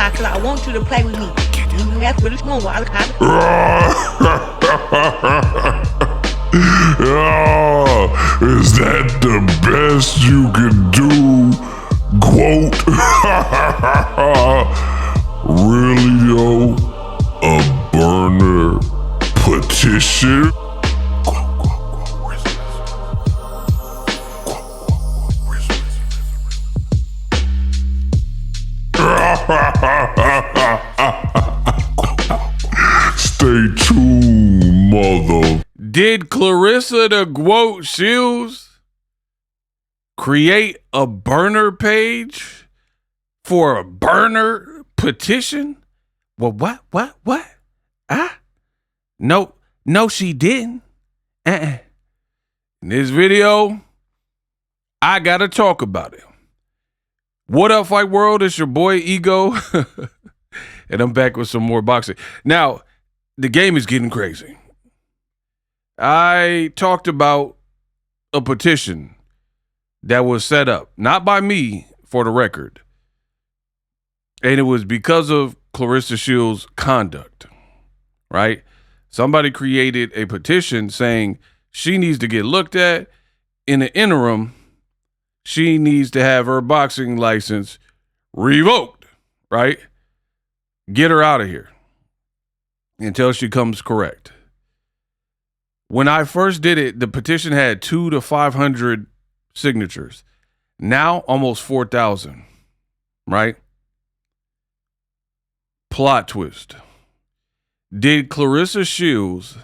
stop, cause I want you to play with me. That's what it's going on. Is that the best you can do? Quote. Really, yo? A burner petition? Stay tuned, mother. Did Claressa the Shields create a burner page for a burner petition? Well, what? No, she didn't. In this video, I gotta talk about it. What up, Fight World? It's your boy Ego, and I'm back with some more boxing. Now, the game is getting crazy. I talked about a petition that was set up, not by me, for the record. And it was because of Claressa Shields' conduct, right? Somebody created a petition saying she needs to get looked at. In the interim, she needs to have her boxing license revoked, right? Get her out of here until she comes correct. When I first did it, the petition had 200 to 500 signatures. Now, almost 4,000, right? Plot twist. Did Claressa Shields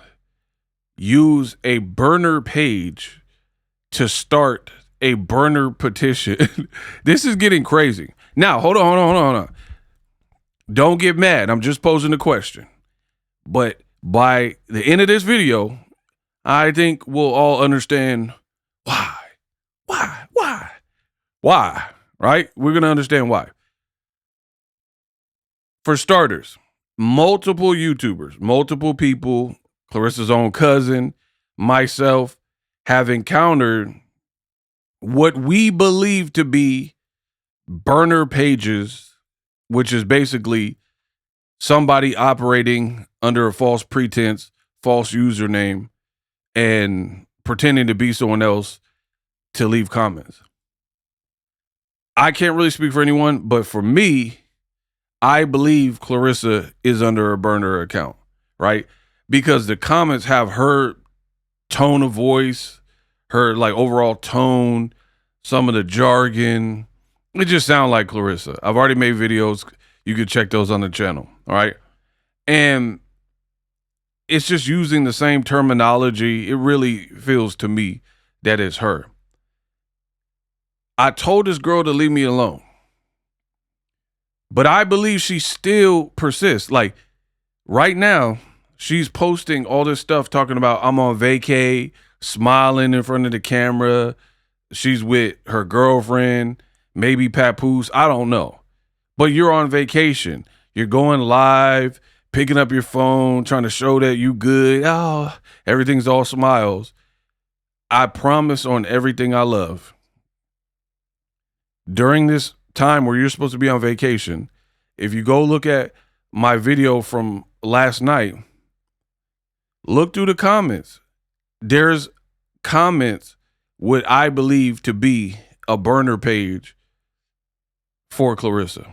use a burner page to start a burner petition? This is getting crazy. Now, hold on. Don't get mad. I'm just posing a question. But by the end of this video, I think we'll all understand why, right? We're going to understand why. For starters, multiple YouTubers, multiple people, Claressa's own cousin, myself, have encountered what we believe to be burner pages, which is basically somebody operating under a false pretense, false username, and pretending to be someone else to leave comments. I can't really speak for anyone, but for me, I believe Claressa is under a burner account, right? Because the comments have her tone of voice, her like overall tone, some of the jargon. It just sounds like Claressa. I've already made videos. You can check those on the channel, all right? And it's just using the same terminology. It really feels to me that it's her. I told this girl to leave me alone, but I believe she still persists. Like right now, she's posting all this stuff talking about I'm on vacay, smiling in front of the camera. She's with her girlfriend, maybe papoose. I don't know. But you're on vacation. You're going live, picking up your phone, trying to show that you good. Oh, everything's all smiles. I promise on everything I love, during this time where you're supposed to be on vacation, if you go look at my video from last night, look through the comments. There's comments what I believe to be a burner page for Claressa.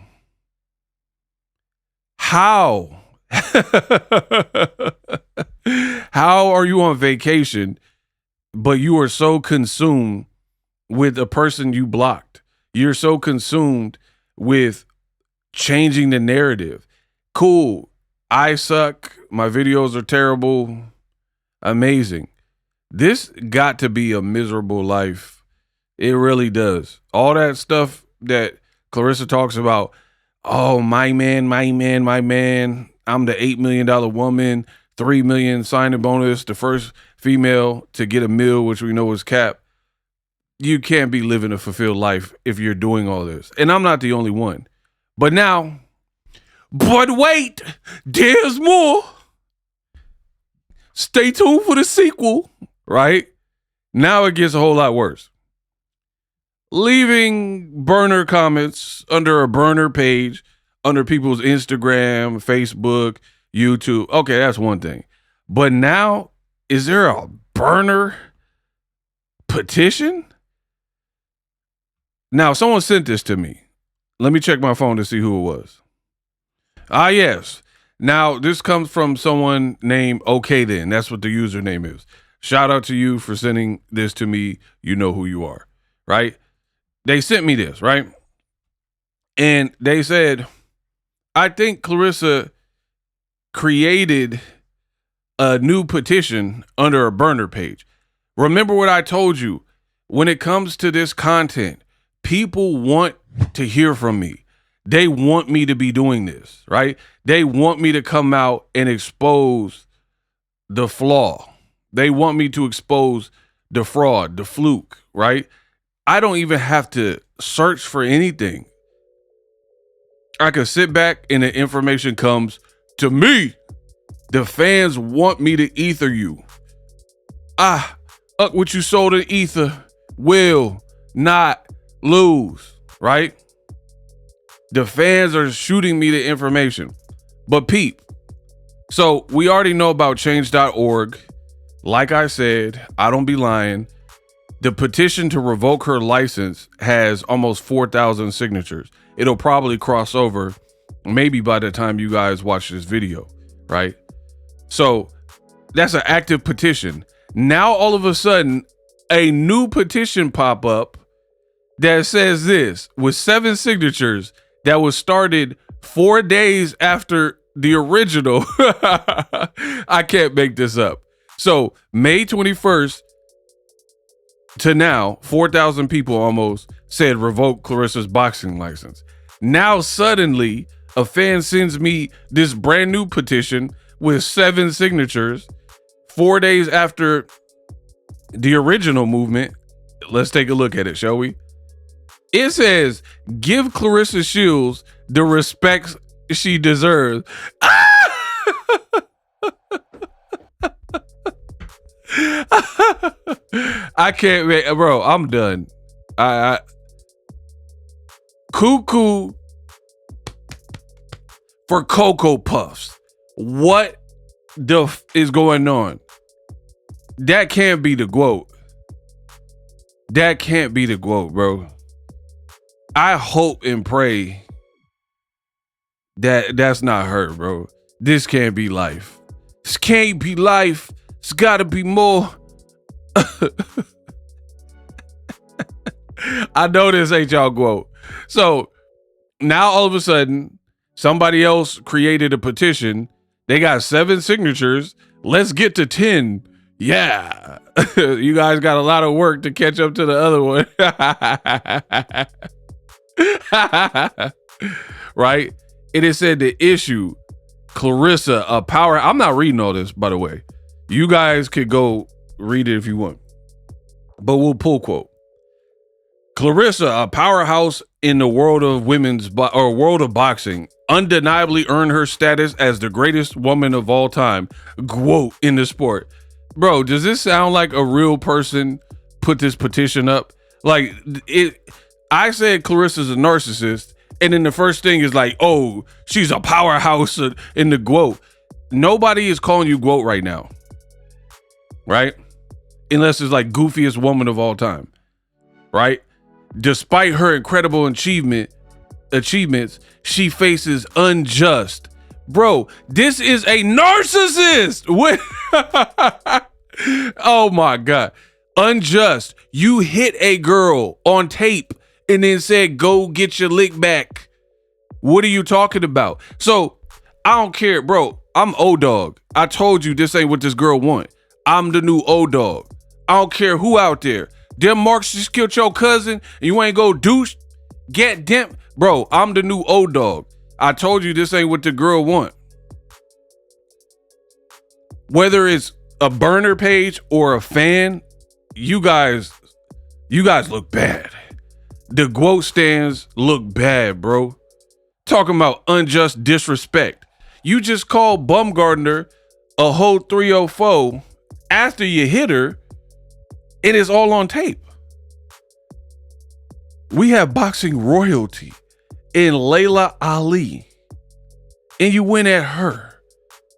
How? How are you on vacation, but you are so consumed with a person you blocked? You're so consumed with changing the narrative. Cool. I suck. My videos are terrible. Amazing. This got to be a miserable life. It really does. All that stuff that Claressa talks about. Oh, my man. I'm the $8 million woman, $3 million signing bonus, the first female to get a meal, which we know is cap. You can't be living a fulfilled life if you're doing all this. And I'm not the only one. But wait, there's more. Stay tuned for the sequel, right? Now it gets a whole lot worse. Leaving burner comments under a burner page under people's Instagram, Facebook, YouTube. Okay, that's one thing. But now, is there a burner petition? Now, someone sent this to me. Let me check my phone to see who it was. Ah, yes. Now, this comes from someone named Okay Then. That's what the username is. Shout out to you for sending this to me. You know who you are, right? They sent me this, right? And they said, I think Claressa created a new petition under a burner page. Remember what I told you. When it comes to this content, people want to hear from me. They want me to be doing this, right? They want me to come out and expose the flaw. They want me to expose the fraud, the fluke, right? I don't even have to search for anything. I can sit back and the information comes to me. The fans want me to ether you. What you sold in ether will not lose, right? The fans are shooting me the information. But peep, so we already know about change.org. Like I said, I don't be lying. The petition to revoke her license has almost 4,000 signatures. It'll probably cross over maybe by the time you guys watch this video, right? So that's an active petition. Now, all of a sudden, a new petition pop up that says this with 7 signatures that was started 4 days after the original. I can't make this up. So May 21st to now, 4,000 people almost said revoke Claressa's boxing license. Now suddenly a fan sends me this brand new petition with 7 signatures 4 days after the original movement. Let's take a look at it, shall we? It says, give Claressa Shields the respect she deserves. I can't make, bro, I'm done. I cuckoo for Cocoa Puffs. What the is going on? That can't be the quote. That can't be the quote, bro. I hope and pray that that's not her, bro. This can't be life. This can't be life. It's gotta be more. I know this ain't y'all quote. So now all of a sudden, somebody else created a petition. They got 7 signatures. Let's get to 10. Yeah. You guys got a lot of work to catch up to the other one. Right? It is said the issue, Claressa, a power. I'm not reading all this, by the way. You guys could go read it if you want. But we'll pull quote. Claressa, a powerhouse in the world of world of boxing, undeniably earned her status as the greatest woman of all time. Quote in the sport. Bro, does this sound like a real person put this petition up? Like it. I said Claressa's a narcissist, and then the first thing is like, oh, she's a powerhouse in the quote. Nobody is calling you quote right now, right? Unless it's like goofiest woman of all time, right? Despite her incredible achievements, she faces unjust. Bro, this is a narcissist. What? Oh my God. Unjust. You hit a girl on tape and then said, go get your lick back. What are you talking about? So I don't care, bro. I'm O-Dog. I told you this ain't what this girl want. I'm the new O-Dog. I don't care who out there. Them marks just killed your cousin and you ain't go douche. Get them. Bro, I'm the new O-Dog. I told you this ain't what the girl want. Whether it's a burner page or a fan, you guys look bad. The quote stands look bad, bro. Talking about unjust disrespect. You just called Bumgardner a whole 304 after you hit her. It is all on tape. We have boxing royalty in Layla Ali and you went at her.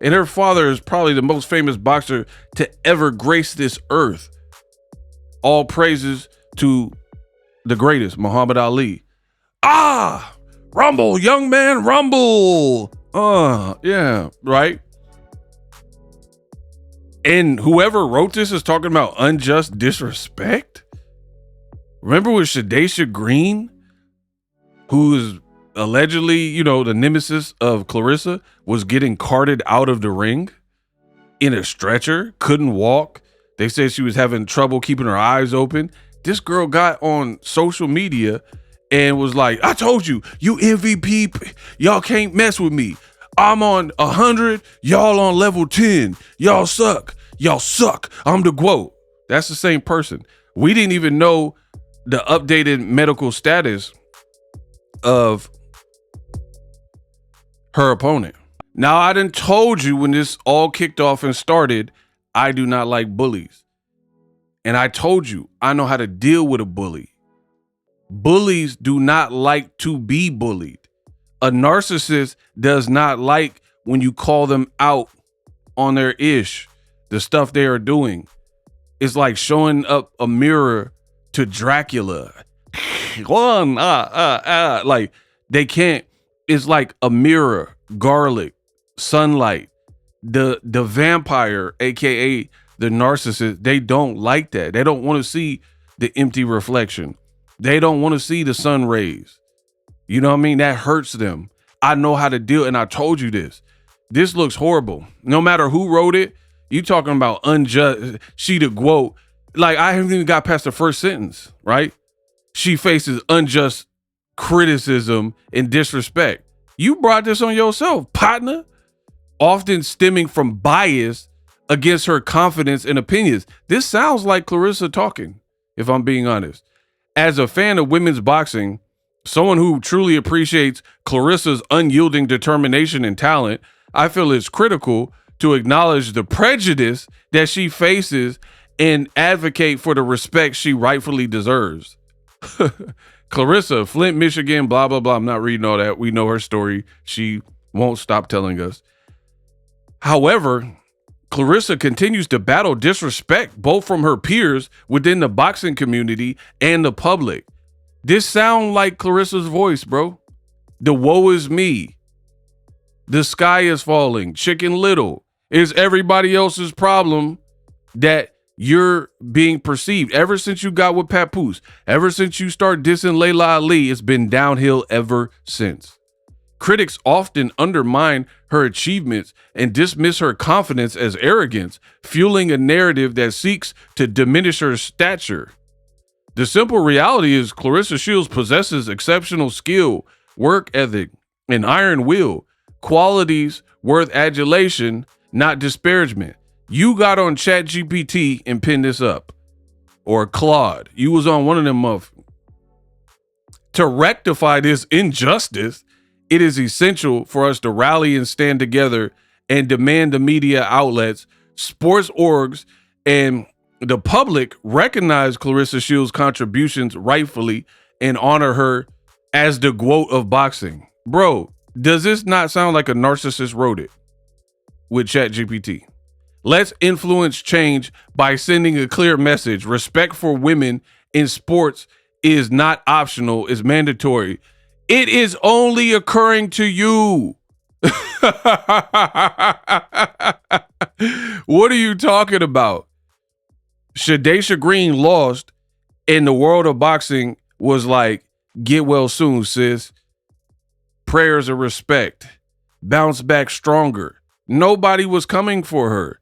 And her father is probably the most famous boxer to ever grace this earth. All praises to the greatest, Muhammad Ali. Ah, rumble, young man, rumble. Yeah, right. And whoever wrote this is talking about unjust disrespect. Remember with Shadacia Green, who is allegedly, the nemesis of Claressa, was getting carted out of the ring in a stretcher, couldn't walk. They said she was having trouble keeping her eyes open. This girl got on social media and was like, I told you, you MVP, y'all can't mess with me. I'm on 100, y'all on level 10. Y'all suck. I'm the GOAT. That's the same person. We didn't even know the updated medical status of her opponent. Now, I done told you when this all kicked off and started, I do not like bullies. And I told you, I know how to deal with a bully. Bullies do not like to be bullied. A narcissist does not like when you call them out on their ish, the stuff they are doing. It's like showing up a mirror to Dracula. Like they can't. It's like a mirror, garlic, sunlight. The vampire, aka the narcissist, they don't like that. They don't want to see the empty reflection. They don't want to see the sun rays. You know what I mean? That hurts them. I know how to deal, and I told you this. This looks horrible. No matter who wrote it, you talking about unjust. She the GOAT. Like, I haven't even got past the first sentence, right? She faces unjust criticism and disrespect. You brought this on yourself, partner. Often stemming from bias against her confidence and opinions. This sounds like Claressa talking, if I'm being honest. As a fan of women's boxing, someone who truly appreciates Claressa's unyielding determination and talent, I feel it's critical to acknowledge the prejudice that she faces and advocate for the respect she rightfully deserves. Claressa, Flint, Michigan, blah, blah, blah. I'm not reading all that. We know her story. She won't stop telling us. However, Claressa continues to battle disrespect both from her peers within the boxing community and the public. This sound like Claressa's voice, bro. The woe is me. The sky is falling. Chicken Little. Is everybody else's problem that you're being perceived. Ever since you got with Papoose, ever since you start dissing Layla Ali, it's been downhill ever since. Critics often undermine her achievements and dismiss her confidence as arrogance, fueling a narrative that seeks to diminish her stature. The simple reality is Claressa Shields possesses exceptional skill, work ethic, and iron will, qualities worth adulation, not disparagement. You got on ChatGPT and pinned this up, or Claude. You was on one of them To rectify this injustice, it is essential for us to rally and stand together and demand the media outlets, sports orgs, and the public recognize Claressa Shields' contributions rightfully and honor her as the GOAT of boxing. Bro, does this not sound like a narcissist wrote it with ChatGPT? Let's influence change by sending a clear message. Respect for women in sports is not optional, it's mandatory. It is only occurring to you. What are you talking about? Shadacia Green lost, and the world of boxing was like, get well soon, sis. Prayers of respect. Bounce back stronger. Nobody was coming for her,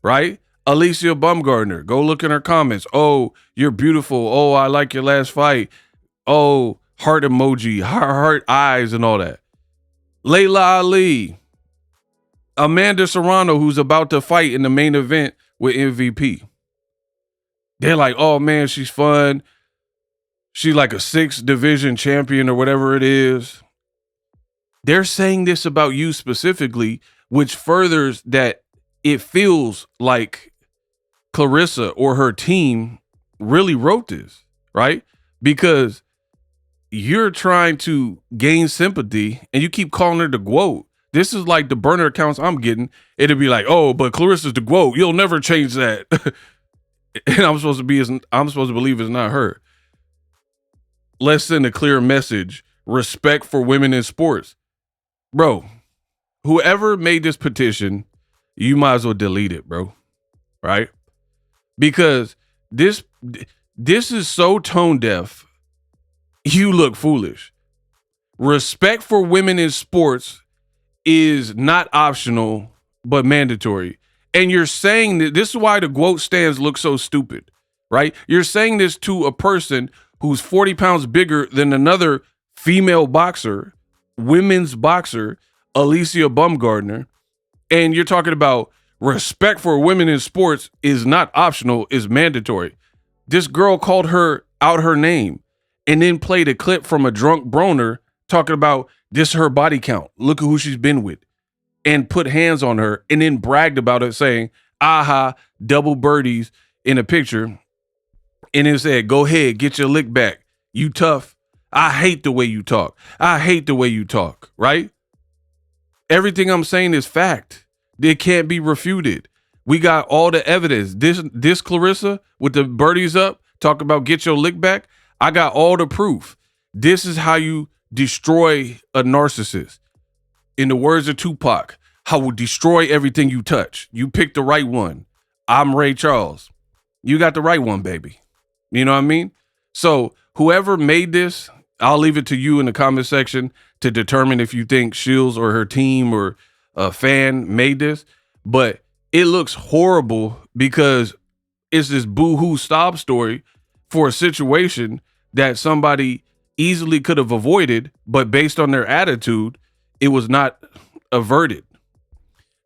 right? Alicia Bumgardner, go look in her comments. Oh, you're beautiful. Oh, I like your last fight. Oh, heart emoji, heart eyes and all that. Layla Ali. Amanda Serrano, who's about to fight in the main event with MVP. They're like, oh man, she's fun. She's like a 6th division champion or whatever it is. They're saying this about you specifically, which furthers that it feels like Claressa or her team really wrote this, right? Because you're trying to gain sympathy and you keep calling her the GOAT. This is like the burner accounts I'm getting. It'd be like, oh, but Clarissa's the GOAT. You'll never change that. And I'm supposed to believe it's not her. Let's send a clear message. Respect for women in sports. Bro, whoever made this petition, you might as well delete it, bro. Right? Because this is so tone deaf. You look foolish. Respect for women in sports is not optional, but mandatory. And you're saying that this is why the GOAT stands look so stupid, right? You're saying this to a person who's 40 pounds bigger than another female boxer, women's boxer, Alicia Baumgardner. And you're talking about respect for women in sports is not optional, is mandatory. This girl called her out her name and then played a clip from a drunk broner talking about this her body count. Look at who she's been with. And put hands on her and then bragged about it saying, aha, double birdies in a picture. And then said, go ahead, get your lick back. You tough. I hate the way you talk. I hate the way you talk, right? Everything I'm saying is fact. It can't be refuted. We got all the evidence. This Claressa with the birdies up, talk about get your lick back. I got all the proof. This is how you destroy a narcissist. In the words of Tupac, I will destroy everything you touch. You picked the right one. I'm Ray Charles. You got the right one, baby. You know what I mean? So whoever made this, I'll leave it to you in the comment section to determine if you think Shields or her team or a fan made this. But it looks horrible because it's this boo-hoo sob story for a situation that somebody easily could have avoided, but based on their attitude, it was not averted.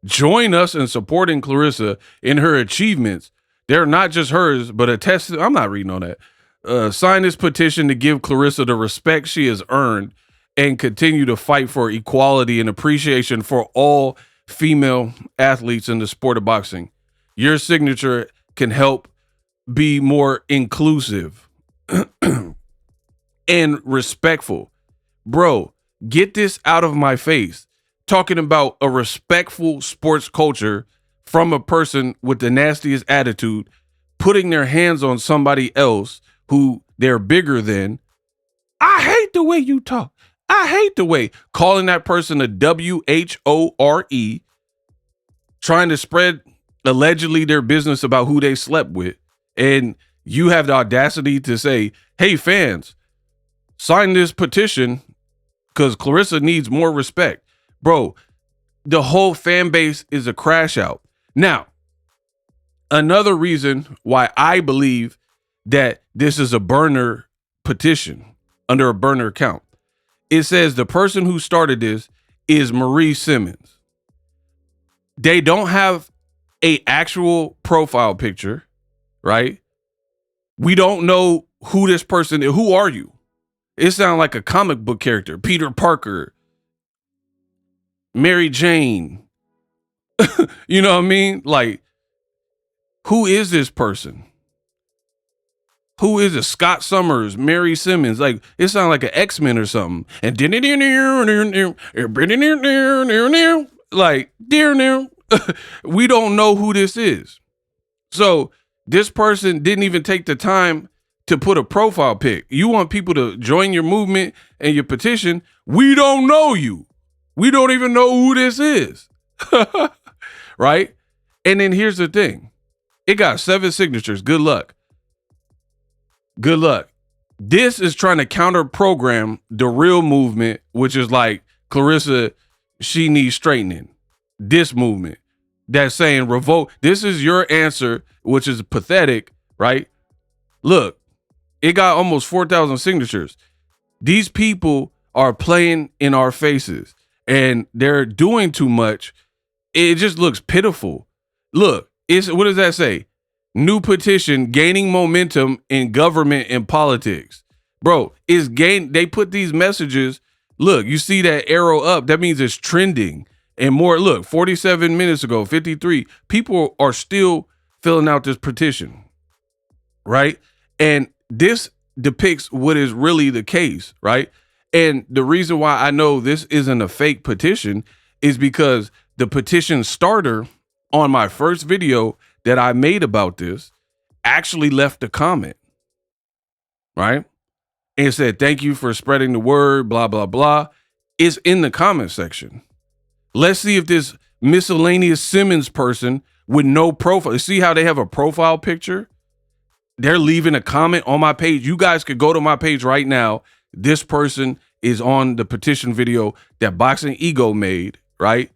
Join us in supporting Claressa in her achievements. They're not just hers, but a test. I'm not reading on that. Sign this petition to give Claressa the respect she has earned and continue to fight for equality and appreciation for all female athletes in the sport of boxing. Your signature can help be more inclusive and respectful. Bro, get this out of my face. Talking about a respectful sports culture from a person with the nastiest attitude, putting their hands on somebody else who they're bigger than. I hate the way you talk. I hate the way calling that person a WHORE, trying to spread allegedly their business about who they slept with. And you have the audacity to say, hey, fans, sign this petition because Claressa needs more respect. Bro, the whole fan base is a crash out. Now, another reason why I believe that this is a burner petition under a burner account, it says the person who started this is Marie Simmons. They don't have a actual profile picture, right? We don't know who this person is. Who are you? It sounds like a comic book character. Peter Parker, Mary Jane. You know what I mean? Like, who is this person? Who is it? Scott Summers, Mary Simmons. Like, it sounds like an X-Men or something. And like, we don't know who this is. So this person didn't even take the time to put a profile pic. You want people to join your movement and your petition. We don't know you. We don't even know who this is. Right? And then here's the thing. It got 7 signatures. Good luck. Good luck. This is trying to counter program the real movement, which is like, Claressa, she needs straightening. This movement that's saying revoke. This is your answer, which is pathetic, right? Look, it got almost 4,000 signatures. These people are playing in our faces and they're doing too much. It just looks pitiful. Look, what does that say? New petition gaining momentum in government and politics. Bro, they put these messages. Look, you see that arrow up. That means it's trending and more. Look, 47 minutes ago, 53, people are still filling out this petition, right? And this depicts what is really the case, right? And the reason why I know this isn't a fake petition is because the petition starter on my first video that I made about this actually left a comment, right? And said, thank you for spreading the word, blah, blah, blah. It's in the comment section. Let's see if this miscellaneous Simmons person with no profile, see how they have a profile picture? They're leaving a comment on my page. You guys could go to my page right now. This person is on the petition video that Boxing Ego made, right?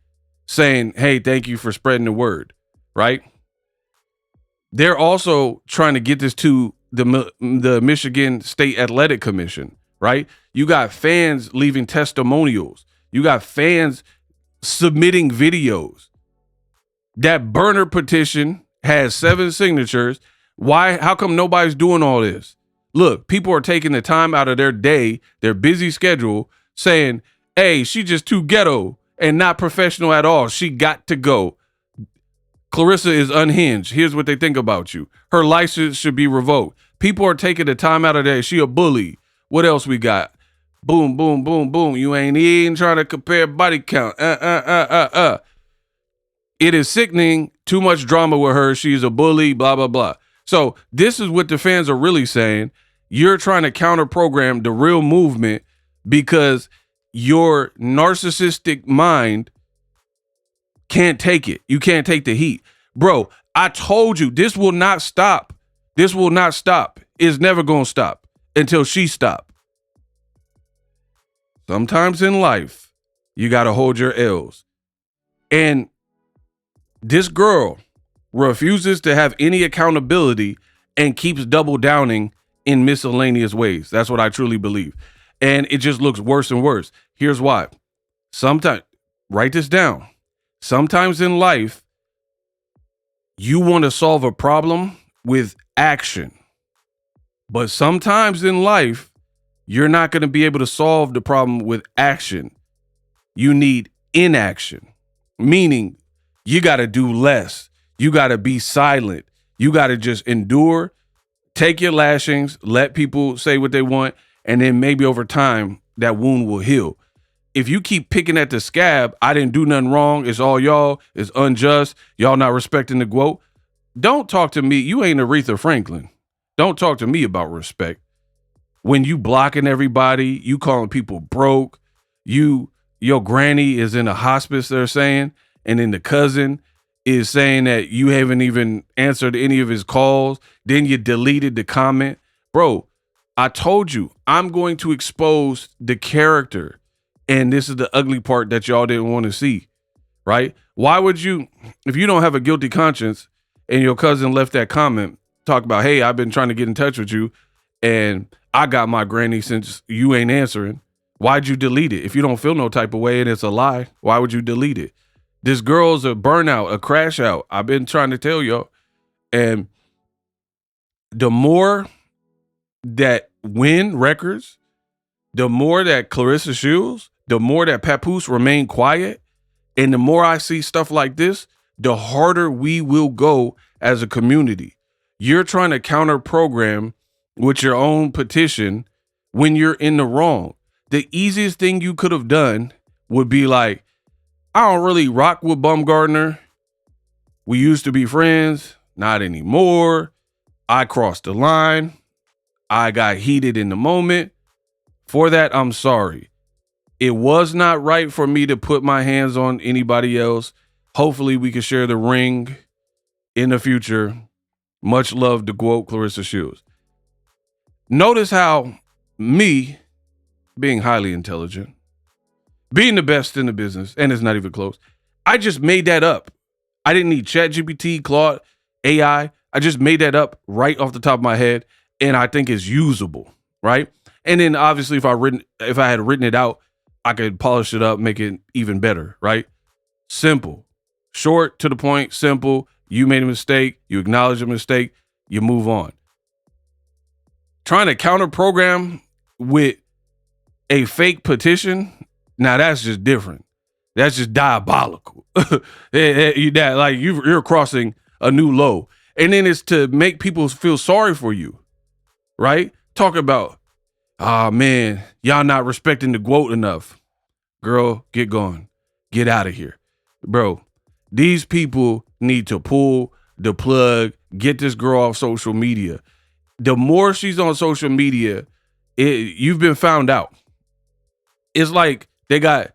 Saying, hey, thank you for spreading the word, right? They're also trying to get this to the Michigan State Athletic Commission, right? You got fans leaving testimonials. You got fans submitting videos. That burner petition has 7 signatures. Why? How come nobody's doing all this? Look, people are taking the time out of their day, their busy schedule, saying, hey, she just too ghetto and not professional at all. She got to go. Claressa is unhinged. Here's what they think about you. Her license should be revoked. People are taking the time out of their day. She a bully. What else we got? Boom, boom, boom, boom. You ain't even trying to compare body count. It is sickening. Too much drama with her. She's a bully, blah, blah, blah. So this is what the fans are really saying. You're trying to counter program the real movement because your narcissistic mind can't take it. You can't take the heat. Bro, I told you this will not stop. This will not stop. It's never going to stop until she stops. Sometimes in life, you got to hold your L's. And this girl refuses to have any accountability and keeps double downing in miscellaneous ways. That's what I truly believe. And it just looks worse and worse. Here's why. Sometimes, write this down. Sometimes in life, you want to solve a problem with action. But sometimes in life, you're not going to be able to solve the problem with action. You need inaction, meaning you got to do less. You got to be silent. You got to just endure, take your lashings, let people say what they want, and then maybe over time, that wound will heal. If you keep picking at the scab, I didn't do nothing wrong, it's all y'all, it's unjust, y'all not respecting the quote. Don't talk to me. You ain't Aretha Franklin. Don't talk to me about respect. When you blocking everybody, you calling people broke, your granny is in a hospice, they're saying, and then the cousin is saying that you haven't even answered any of his calls. Then you deleted the comment. Bro, I told you, I'm going to expose the character. And this is the ugly part that y'all didn't want to see, right? Why would you, if you don't have a guilty conscience and your cousin left that comment, talk about, hey, I've been trying to get in touch with you and I got my granny since you ain't answering. Why'd you delete it? If you don't feel no type of way and it's a lie, why would you delete it? This girl's a burnout, a crash out. I've been trying to tell y'all. And the more that Win Records, the more that Claressa Shields, the more that Papoose remain quiet, and the more I see stuff like this, the harder we will go as a community. You're trying to counter program with your own petition when you're in the wrong. The easiest thing you could have done would be like, I don't really rock with Bumgardner. We used to be friends, not anymore. I crossed the line. I got heated in the moment. For that, I'm sorry. It was not right for me to put my hands on anybody else. Hopefully we can share the ring in the future. Much love, to quote Claressa Shields. Notice how me, being highly intelligent, being the best in the business, and it's not even close, I just made that up. I didn't need ChatGPT, Claude, AI. I just made that up right off the top of my head, and I think it's usable, right? And then obviously if I had written it out, I could polish it up, make it even better, right? Simple, short, to the point, simple. You made a mistake, you acknowledge a mistake, you move on. Trying to counter program with a fake petition, now that's just different. That's just diabolical. You're crossing a new low. And then it's to make people feel sorry for you, right? Talk about, man, y'all not respecting the quote enough. Girl, get gone. Get out of here. Bro, these people need to pull the plug, get this girl off social media. The more she's on social media, you've been found out. It's like they got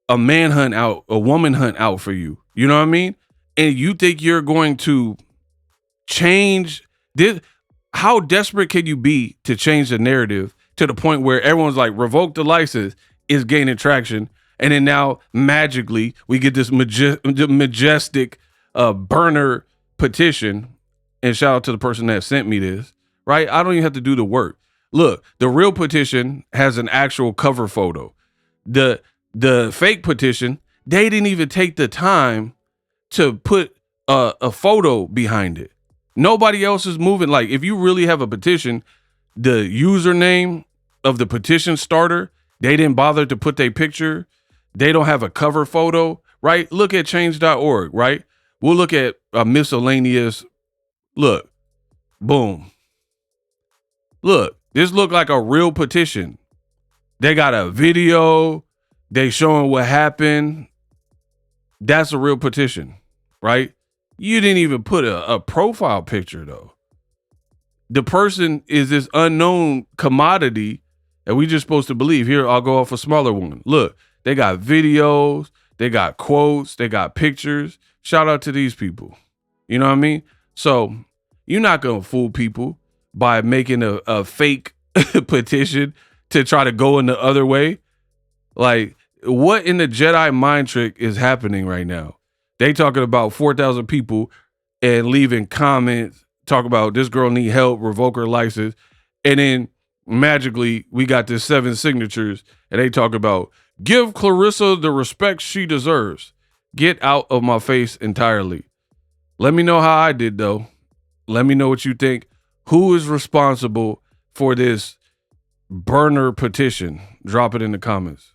a manhunt out, a woman hunt out for you. You know what I mean? And you think you're going to change this? How desperate can you be to change the narrative to the point where everyone's like, revoke the license is gaining traction. And then now magically we get this majestic burner petition. And shout out to the person that sent me this, right? I don't even have to do the work. Look, the real petition has an actual cover photo. The fake petition, they didn't even take the time to put a photo behind it. Nobody else is moving. Like, if you really have a petition, the username of the petition starter, they didn't bother to put their picture. They don't have a cover photo, right? Look at change.org, right? We'll look at a miscellaneous. Look, boom. Look, this look like a real petition. They got a video. They showing what happened. That's a real petition, right? You didn't even put a profile picture, though. The person is this unknown commodity that we just supposed to believe. Here, I'll go off a smaller one. Look, they got videos, they got quotes, they got pictures. Shout out to these people. You know what I mean? So you're not going to fool people by making a fake petition to try to go in the other way. Like, what in the Jedi mind trick is happening right now? They talking about 4,000 people and leaving comments, talk about this girl need help, revoke her license. And then magically we got this 7 signatures and they talk about give Claressa the respect she deserves. Get out of my face entirely. Let me know how I did, though. Let me know what you think. Who is responsible for this burner petition? Drop it in the comments.